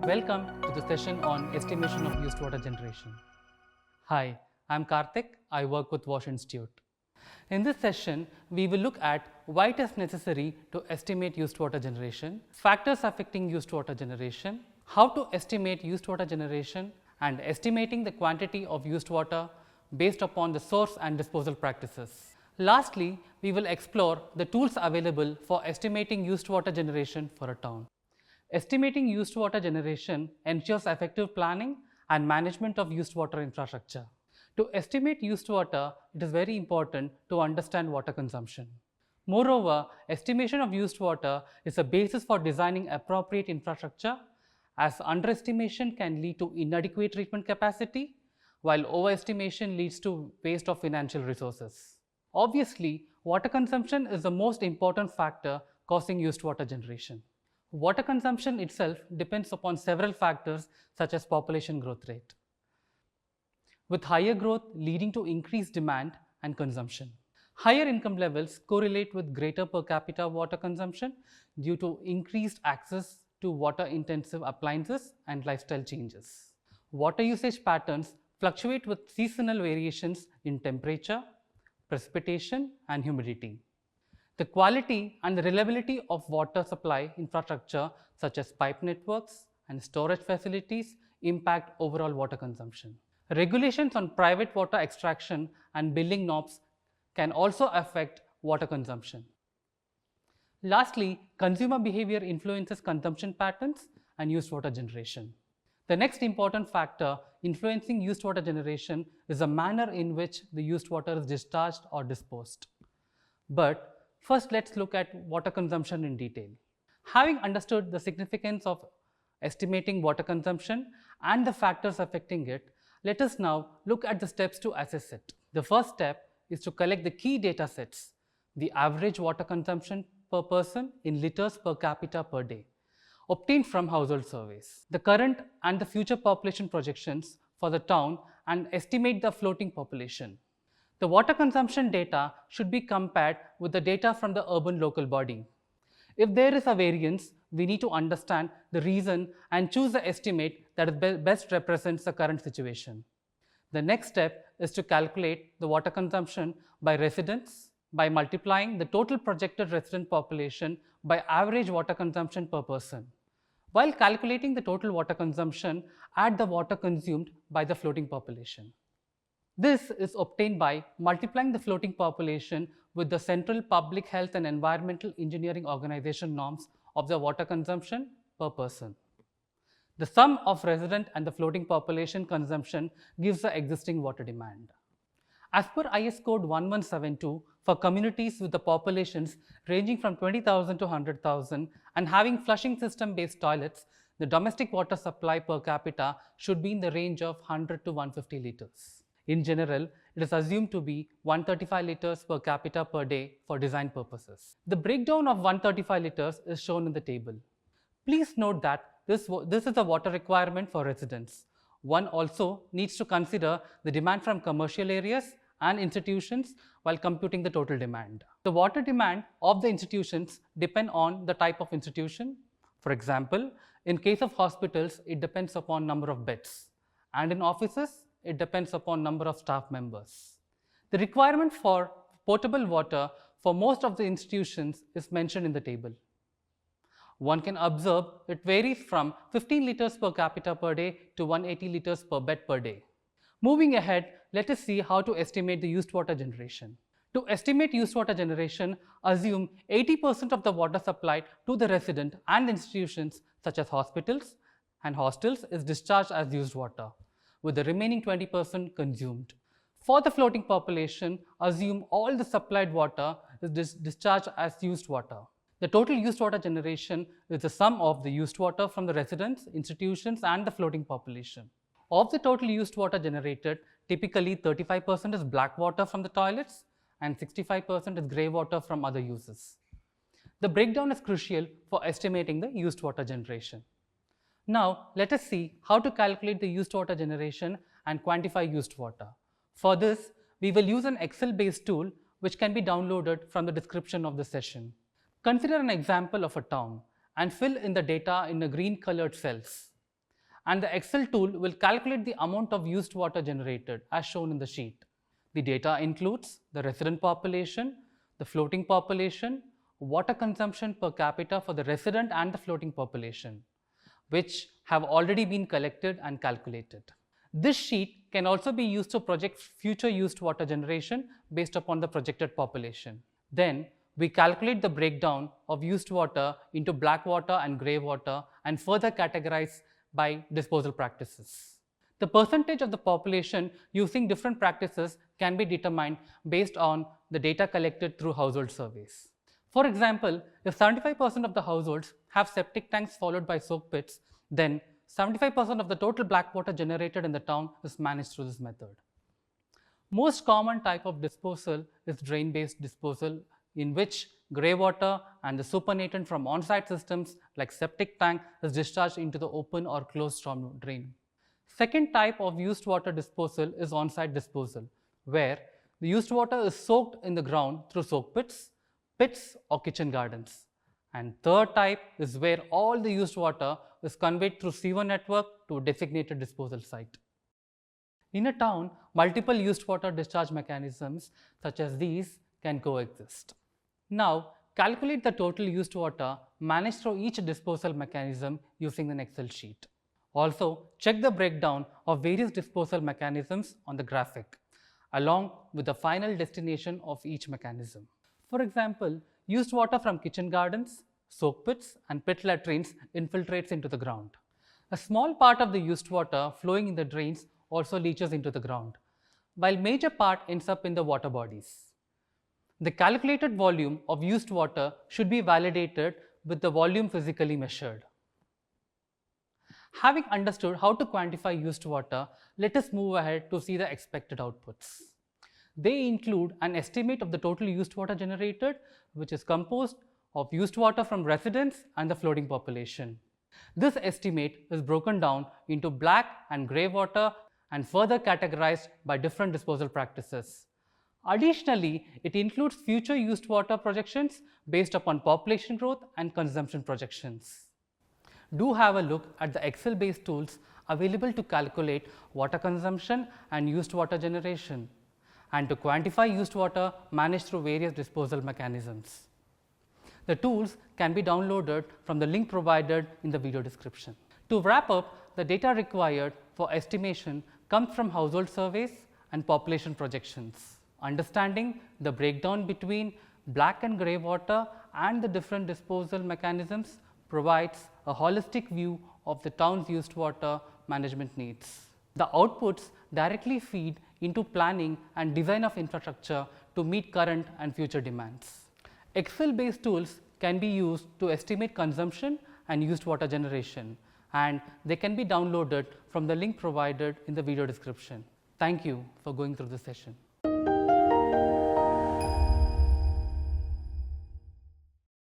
Welcome to the session on estimation of wastewater generation. Hi, I'm Karthik. I work with Wash Institute. In this session, we will look at why it is necessary to estimate wastewater generation, factors affecting wastewater generation, how to estimate wastewater generation, and estimating the quantity of wastewater based upon the source and disposal practices. Lastly, we will explore the tools available for estimating wastewater generation for a town. Estimating wastewater generation ensures effective planning and management of wastewater infrastructure. To estimate wastewater, it is very important to understand water consumption. Moreover, estimation of wastewater is a basis for designing appropriate infrastructure, as underestimation can lead to inadequate treatment capacity, while overestimation leads to waste of financial resources. Obviously, water consumption is the most important factor causing wastewater generation. Water consumption itself depends upon several factors such as population growth rate, with higher growth leading to increased demand and consumption. Higher income levels correlate with greater per capita water consumption due to increased access to water-intensive appliances and lifestyle changes. Water usage patterns fluctuate with seasonal variations in temperature, precipitation, and humidity. The quality and the reliability of water supply infrastructure such as pipe networks and storage facilities impact overall water consumption. Regulations on private water extraction and billing knobs can also affect water consumption. Lastly, consumer behavior influences consumption patterns and wastewater generation. The next important factor influencing wastewater generation is the manner in which the wastewater is discharged or disposed. But first, let's look at water consumption in detail. Having understood the significance of estimating water consumption and the factors affecting it, let us now look at the steps to assess it. The first step is to collect the key data sets, the average water consumption per person in liters per capita per day, obtained from household surveys, the current and the future population projections for the town, and estimate the floating population. The water consumption data should be compared with the data from the urban local body. If there is a variance, we need to understand the reason and choose the estimate that best represents the current situation. The next step is to calculate the water consumption by residents by multiplying the total projected resident population by average water consumption per person. While calculating the total water consumption, add the water consumed by the floating population. This is obtained by multiplying the floating population with the Central Public Health and Environmental Engineering Organization norms of the water consumption per person. The sum of resident and the floating population consumption gives the existing water demand. As per IS code 1172, for communities with the populations ranging from 20,000 to 100,000 and having flushing system based toilets, the domestic water supply per capita should be in the range of 100 to 150 liters. In general, it is assumed to be 135 liters per capita per day for design purposes. The breakdown of 135 liters is shown in the table. Please note that this is a water requirement for residents. One also needs to consider the demand from commercial areas and institutions while computing the total demand. The water demand of the institutions depend on the type of institution. For example, in case of hospitals, it depends upon number of beds, and in offices, it depends upon number of staff members. The requirement for potable water for most of the institutions is mentioned in the table. One can observe it varies from 15 liters per capita per day to 180 liters per bed per day. Moving ahead, let us see how to estimate the wastewater generation. To estimate wastewater generation, assume 80% of the water supplied to the resident and institutions such as hospitals and hostels is discharged as used water, with the remaining 20% consumed. For the floating population, assume all the supplied water is discharged as used water. The total used water generation is the sum of the used water from the residents, institutions, and the floating population. Of the total used water generated, typically 35% is black water from the toilets and 65% is grey water from other uses. The breakdown is crucial for estimating the used water generation. Now, let us see how to calculate the used water generation and quantify used water. For this, we will use an Excel-based tool which can be downloaded from the description of the session. Consider an example of a town and fill in the data in the green colored cells. and the Excel tool will calculate the amount of used water generated as shown in the sheet. The data includes the resident population, the floating population, water consumption per capita for the resident and the floating population, which have already been collected and calculated. This sheet can also be used to project future used water generation based upon the projected population. Then, we calculate the breakdown of used water into black water and grey water and further categorize by disposal practices. The percentage of the population using different practices can be determined based on the data collected through household surveys. For example, if 75% of the households have septic tanks followed by soak pits, then 75% of the total black water generated in the town is managed through this method. Most common type of disposal is drain-based disposal, in which grey water and the supernatant from on-site systems like septic tank is discharged into the open or closed storm drain. Second type of used water disposal is on-site disposal, where the used water is soaked in the ground through soak pits, pits or kitchen gardens. And third type is where all the used water is conveyed through sewer network to a designated disposal site. In a town, multiple used water discharge mechanisms such as these can coexist. Now, calculate the total used water managed through each disposal mechanism using an Excel sheet. Also, check the breakdown of various disposal mechanisms on the graphic, along with the final destination of each mechanism. For example, used water from kitchen gardens, soak pits and pit latrines infiltrates into the ground. A small part of the used water flowing in the drains also leaches into the ground, while major part ends up in the water bodies. The calculated volume of used water should be validated with the volume physically measured. Having understood how to quantify used water, let us move ahead to see the expected outputs. They include an estimate of the total used water generated, which is composed of used water from residents and the floating population. This estimate is broken down into black and grey water and further categorized by different disposal practices. Additionally, it includes future used water projections based upon population growth and consumption projections. Do have a look at the Excel-based tools available to calculate water consumption and used water generation, and to quantify used water managed through various disposal mechanisms. The tools can be downloaded from the link provided in the video description. To wrap up, the data required for estimation comes from household surveys and population projections. Understanding the breakdown between black and grey water and the different disposal mechanisms provides a holistic view of the town's used water management needs. The outputs directly feed into planning and design of infrastructure to meet current and future demands. Excel-based tools can be used to estimate consumption and used water generation, and they can be downloaded from the link provided in the video description. Thank you for going through this session.